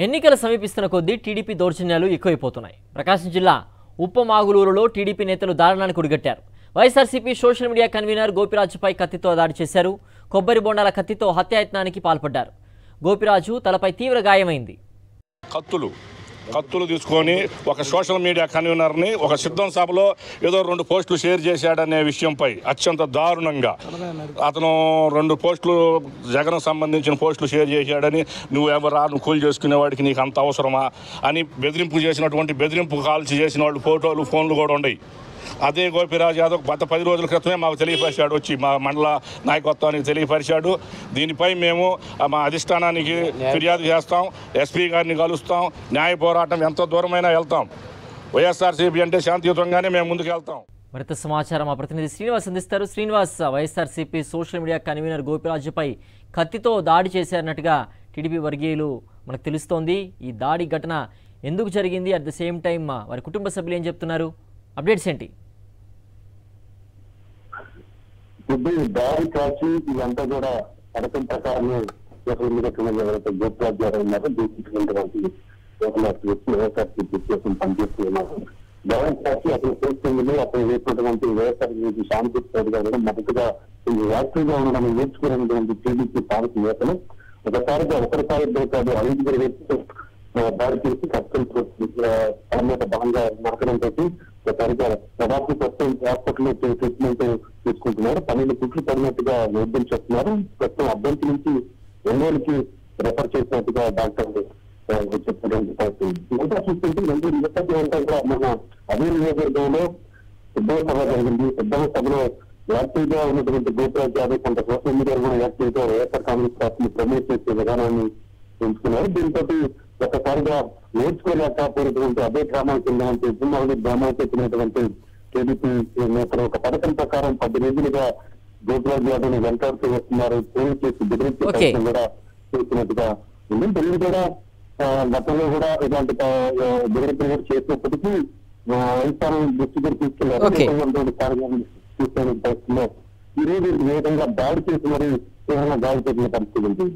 ఎన్నికల సమీపిస్తున్న కొద్దీ టీడీపీ దౌర్జన్యాలు ఎక్కువైపోతున్నాయి. ప్రకాశం జిల్లా ఉప్పమాగులూరులో టీడీపీ నేతలు దారుణానికి ఒడిగట్టారు. వైఎస్ఆర్సీపీ సోషల్ మీడియా కన్వీనర్ గోపిరాజుపై కత్తితో దాడి చేశారు. కొబ్బరి బొండాల కత్తితో హత్యాయత్నానికి పాల్పడ్డారు. గోపిరాజు తలపై తీవ్ర గాయమైంది. కత్తులు తీసుకొని ఒక సోషల్ మీడియా కన్వీనర్ని ఒక సిద్ధం సభలో ఏదో 2 పోస్టులు షేర్ చేశాడనే విషయంపై అత్యంత దారుణంగా అతను 2 పోస్టులు జగన్ సంబంధించిన పోస్టులు షేర్ చేశాడని నువ్వు ఎవరా నువ్వు కూలి చేసుకునేవాడికి నీకు అంత అవసరమా అని బెదిరింపు కాల్స్ చేసిన వాళ్ళు ఫోటోలు ఫోన్లు కూడా ఉన్నాయి. అదే గోపిరాజు యాదవ్ గత 10 రోజుల క్రితమే మాకు తెలియపరిచాడు, వచ్చి మా మండల నాయకత్వానికి తెలియపరిచాడు. దీనిపై మేము మా అధిష్టానానికి ఫిర్యాదు చేస్తాం, ఎస్పీ గారిని కలుస్తాం, న్యాయ పోరాటం ఎంత దూరమైనా వెళ్తాం. వైఎస్ఆర్సీపీ అంటే శాంతియుతంగానే మేము ముందుకు వెళ్తాం. మరింత సమాచారం మా ప్రతినిధి శ్రీనివాస్ అందిస్తారు. Srinivas, YSRCP social media convener గోపిరాజుపై కత్తితో దాడి చేశారన్నట్టుగా టీడీపీ వర్గీయులు మనకు తెలుస్తోంది. ఈ దాడి ఘటన ఎందుకు జరిగింది? అట్ ద సేమ్ టైం వారి కుటుంబ సభ్యులు ఏం చెప్తున్నారు? అప్డేట్స్ ఏంటి? దారి కాచి ఇదంతా కూడా పథకం ప్రకారం సోషల్ మీడియా ఎవరైతే గోపిరాజు గారు ఉన్నారో పనిచేస్తున్నారు. దారి కాచి అతను చేస్తుంది అతను వేసినటువంటి వైఎస్ఆర్ శాంతి గారు మొదటిగా యాక్టివ్ గా ఉండడం నేర్చుకున్నటువంటి టీడీపీ పాలక నేతలు ఒకసారిగా 5 వ్యక్తులు దాడి చేసి కష్టంతో బలంగా నరకడంతో ఒకసారిగా ప్రధాని హాస్పిటల్లో ట్రీట్మెంట్ తీసుకుంటున్నారు. 12 కుట్లు పడినట్టుగా వైద్యం చెప్తున్నారు. ప్రస్తుతం అభ్యంతి నుంచి ఒంగోలుకి రెఫర్ చేసినట్టుగా డాక్టర్ చెప్పినటువంటి పరిస్థితి. ఇంకా చూస్తుంటే 2 అంతా కూడా మన అదే నియోజకవర్గంలో సిద్ధమ సభ జరిగింది. సిద్ధమ సభలో యాక్టివ్ గా ఉన్నటువంటి గోపిరాజు యాదవ్ కొంత సోషల్ మీడియా కూడా యాక్టివ్ గా వైఎస్ఆర్ కాంగ్రెస్ పార్టీని ప్రమోట్ చేసే విధానాన్ని ఎంచుకున్నారు. దీంతో ఒకసారిగా నేర్చుకోలేకపోయినటువంటి అదే గ్రామానికి వెళ్ళినటువంటి గ్రామానికి వచ్చినటువంటి టీడీపీ నేతలు ఒక పథకం ప్రకారం 10 రోజులుగా గోపిరాజు యాదవ్ ని వెంటాడుతూ వస్తున్నారు. ఫోన్ చేసి బెదిరించే కూడా చేసినట్టుగా ఉంది. దీన్ని కూడా గతంలో కూడా ఇలాంటి బెదిరింపులు కూడా చేసినప్పటికీ వైఎస్ఆర్ దృష్టికి తీసుకెళ్లారు. తీసుకునే పరిస్థితుల్లో ఈ రోజు ఏ విధంగా దాడి చేసి మరి తీవ్రంగా దాడి చేసిన పరిస్థితి ఉంది.